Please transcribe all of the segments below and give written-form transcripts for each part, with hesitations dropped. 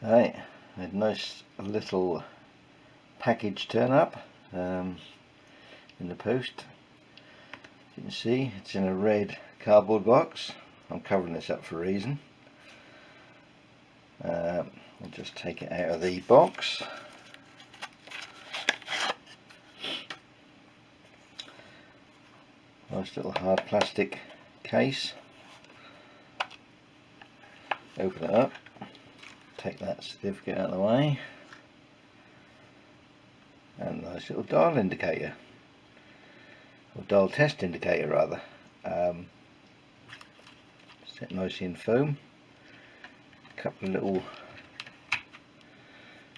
Right, a nice little package turn up in the post. As you can see, it's in a red cardboard box. I'm covering this up for a reason. I'll just take it out of the box. Nice little hard plastic case. Open it up, take that certificate out of the way, and a nice little dial indicator, or dial test indicator rather. Set nicely in foam. A couple of little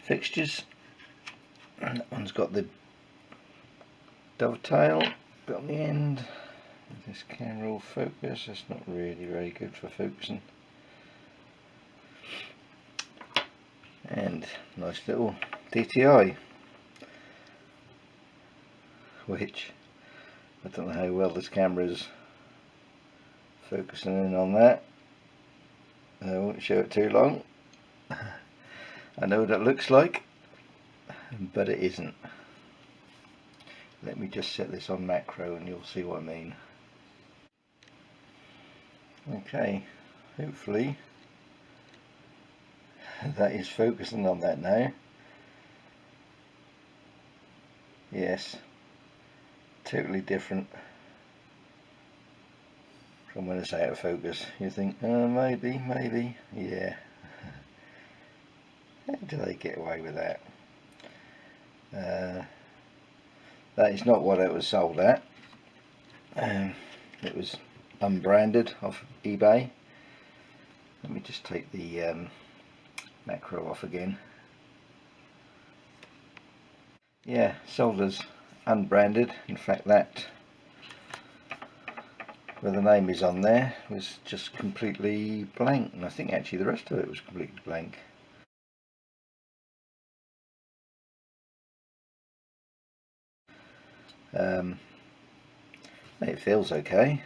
fixtures. And that one's got the dovetail bit on the end. This camera will focus. It's not really very good for focusing. And nice little DTI, which I don't know how well this camera is focusing in on that. I won't show it too long. I know what it looks like, but it isn't. Let me just set this on macro and you'll see what I mean. Okay, hopefully that is focusing on that now. Yes, totally different from when it's out of focus. You think, oh, maybe, yeah. How do they get away with that? That is not what it was sold at. It was unbranded off eBay. Let me just take the macro off again. Yeah, sold as unbranded. In fact, that where the name is on there was just completely blank, and I think actually the rest of it was completely blank. It feels okay.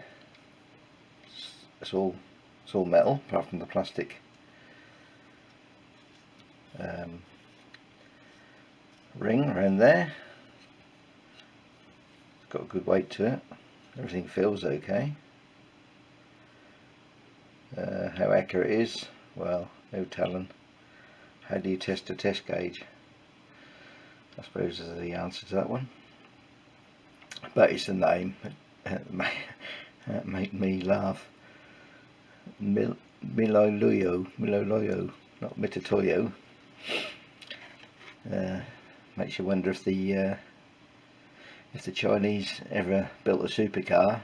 It's all metal apart from the plastic ring around there. It's got a good weight to it. Everything feels okay. How accurate it is, well, no telling. How do you test a test gauge? I suppose is the answer to that one. But it's the name that make me laugh. Mitutoyo, not Mitutoyo. Makes you wonder if the Chinese ever built a supercar,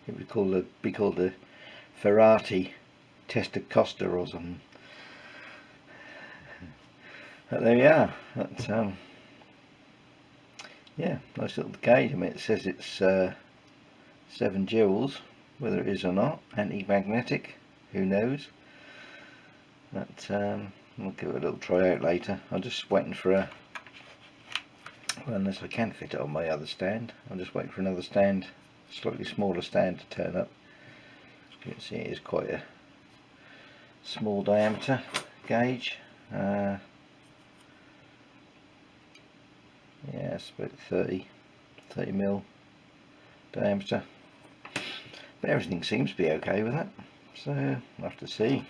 it would be called the Ferrari Testacosta or something. But there we are. That's, yeah, nice little gauge. I mean, it says it's 7 joules. Whether it is or not, anti-magnetic, who knows? But we'll give it a little try out later. I'm just waiting for a, well, unless I can fit it on my other stand, I'm just waiting for another stand, slightly smaller stand to turn up. As you can see, it is quite a small diameter gauge. Yeah, it's about 30 mil diameter. But everything seems to be okay with it, so we'll have to see.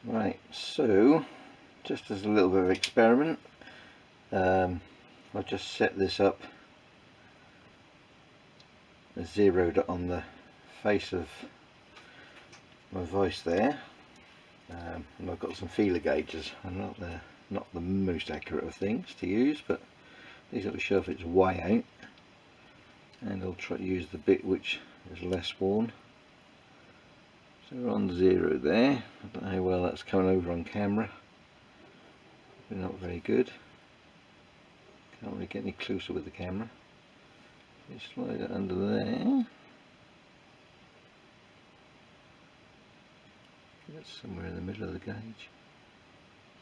Right, so just as a little bit of experiment, I'll just set this up, zeroed it on the face of my vice there, and I've got some feeler gauges. I'm not the most accurate of things to use, but these will show if it's way out. And I'll try to use the bit which is less worn. So we're on 0 there. I don't know how well that's coming over on camera. Probably not very good. Can't really get any closer with the camera. You slide it under there. Get somewhere in the middle of the gauge.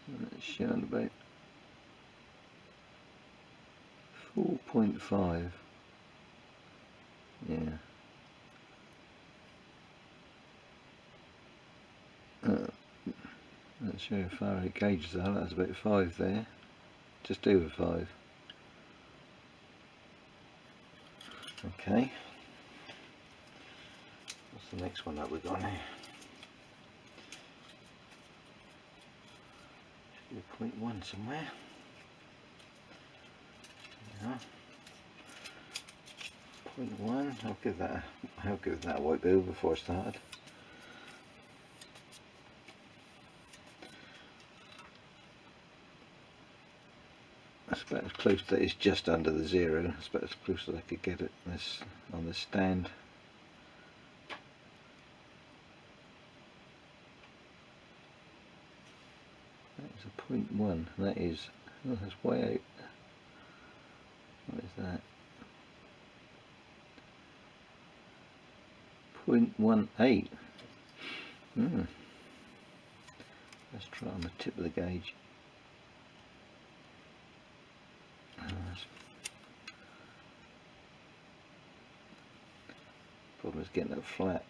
And it's showing about 4.5. Yeah. Not sure how far it gauges are. That's about 5 there, just over 5. Okay, what's the next one that we've got here? Should be 0.1 somewhere. Yeah. 0.1. I'll give that a wipe over before I started. That's about as close to, it's just under the 0. That's about as close as I could get it on this stand. That's a 0.1. That is, oh, that's way out. What is that? 0.18. Let's try on the tip of the gauge. Problem is getting it flat.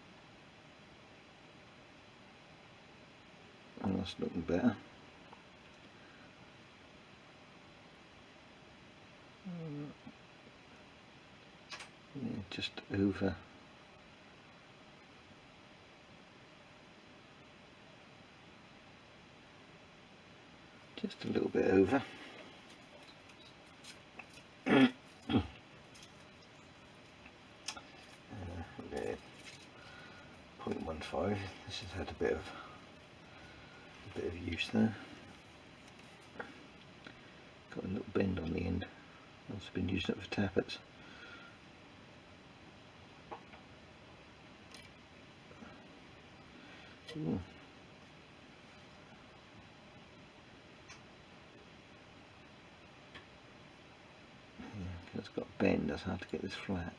Oh, that's looking better. Yeah, just over. Just a little bit over. Okay. 0.15. This has had a bit of use there. Got a little bend on the end. Also been using it for tappets. Ooh. Yeah, it's got a bend. That's hard to get this flat.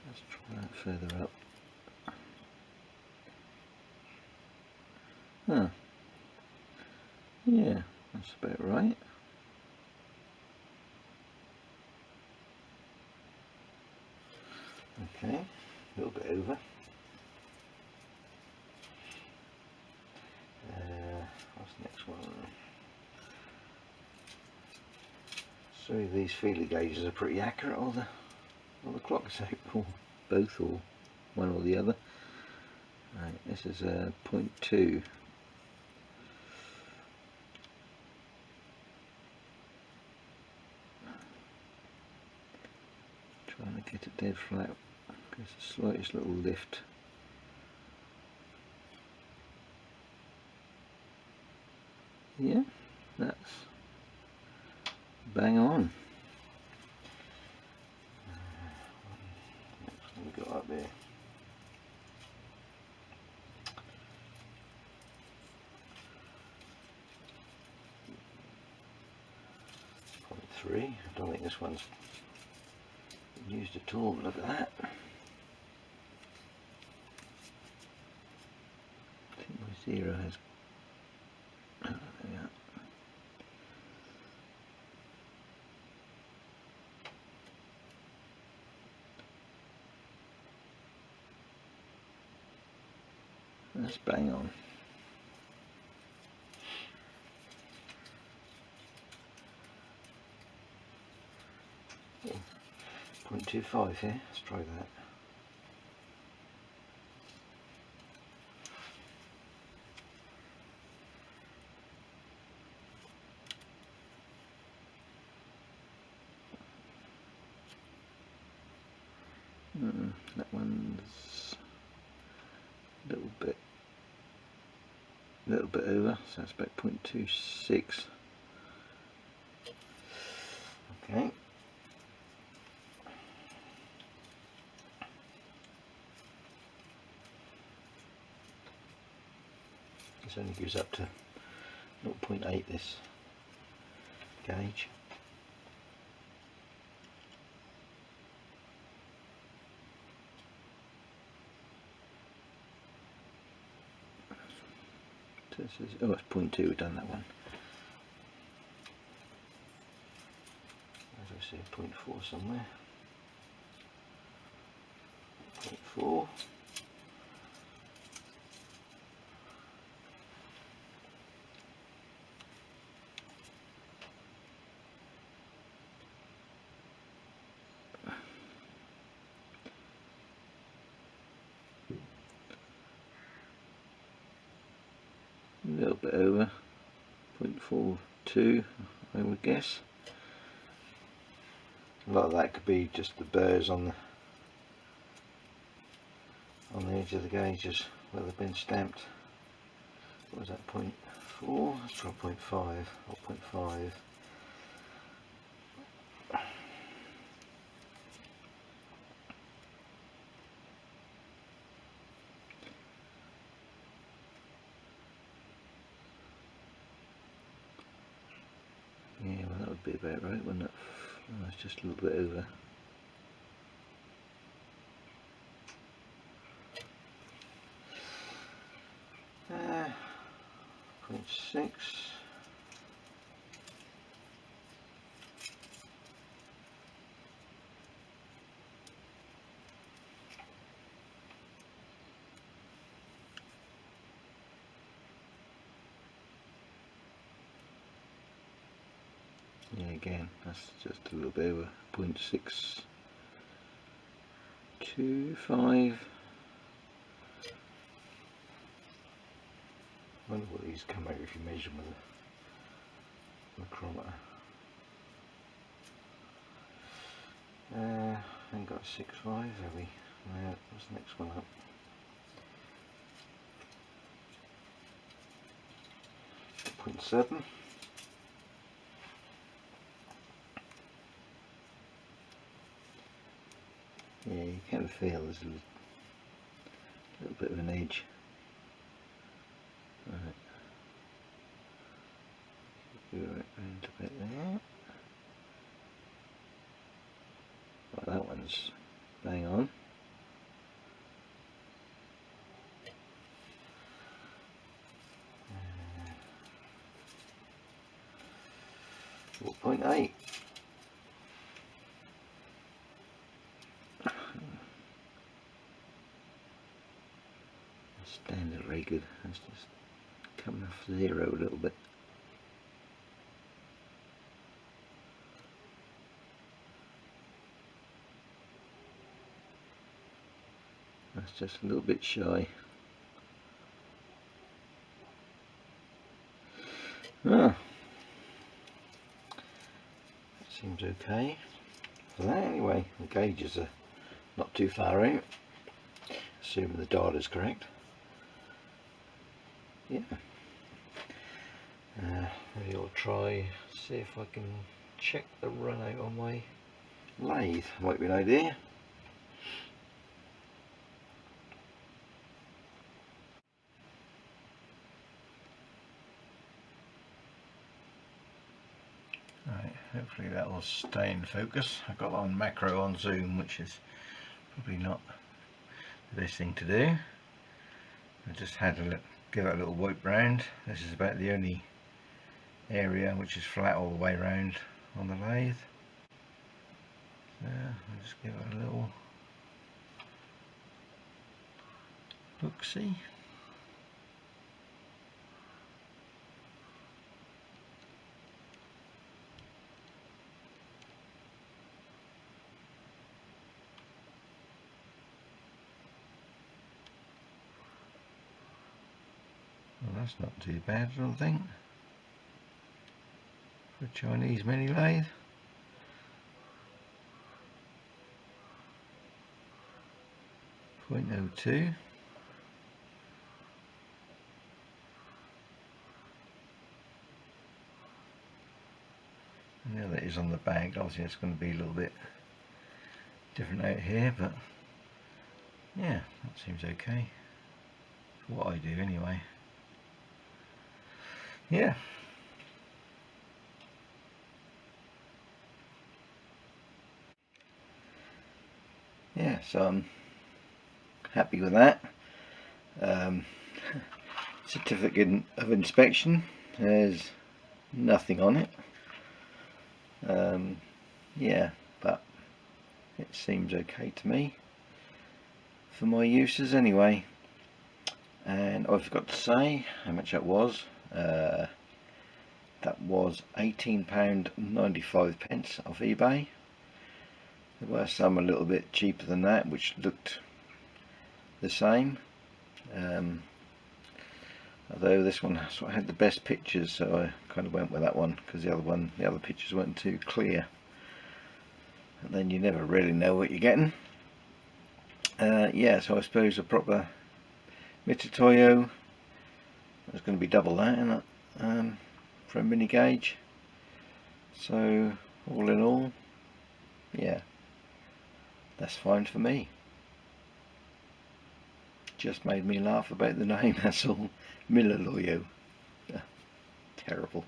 Let's try that further up. Huh. Yeah, that's about right. Okay, a little bit over. What's the next one? So these feeler gauges are pretty accurate. All the clocks out, or both, or one or the other. Right, this is 0.2. Trying to get it dead flat. There's the slightest little lift. Yeah, that's bang on. Next one we got up there. .3. I don't think this one's been used at all. Look at that. I think my 0 has. Yeah. That's bang on. Oh, 0.25 here. Let's try that. That one's a little bit over, so that's about 0.26. Okay. This only goes up to 0.8, this gauge. This is, oh, it's 0.2, we've done that one. As I see, 0.4 somewhere. 0.4. a little bit over 0.42 I would guess. A lot of that could be just the burrs on the edge of the gauges where they've been stamped. What was that, 0.4? Let's try 0.5 or 0.5. Yeah, well that would be about right, wouldn't it? Oh, it's just a little bit over. Uh, 0.6. Yeah, again, that's just a little bit over 0.625. I wonder what these come out if you measure them with a micrometer. I ain't got a 6.5, have we? No, what's the next one up? Point 0.7. Yeah, you can feel there's a little bit of an edge. Right. Go right round a bit there. Right, that one's bang on. 4.8. Standard very good. That's just coming off 0 a little bit. That's just a little bit shy. Ah, that seems okay for that anyway. The gauges are not too far out, assuming the data is correct. Yeah. Maybe I'll try, see if I can check the run out on my lathe. Might be an idea. Right, hopefully that will stay in focus. I've got on macro on zoom, which is probably not the best thing to do. I just had to give it a little wipe round. This is about the only area which is flat all the way around on the lathe. So I'll just give it a little look-see. Well, that's not too bad, I don't think, for a Chinese mini lathe. .02. Now that is on the bag, obviously it's going to be a little bit different out here, but yeah, that seems okay for what I do anyway. Yeah. Yeah, so I'm happy with that. Certificate of inspection, there's nothing on it. Yeah, but it seems okay to me for my uses anyway. And I forgot to say how much that was. That was £18.95 off eBay. There were some a little bit cheaper than that which looked the same. although this one sort of had the best pictures, so I kind of went with that one, because the other pictures weren't too clear, and then you never really know what you're getting. Yeah, so I suppose a proper Mitutoyo is going to be double that, isn't it, for a mini gauge. So all in all, yeah, that's fine for me. Just made me laugh about the name, that's all. Mitutoyo. Terrible.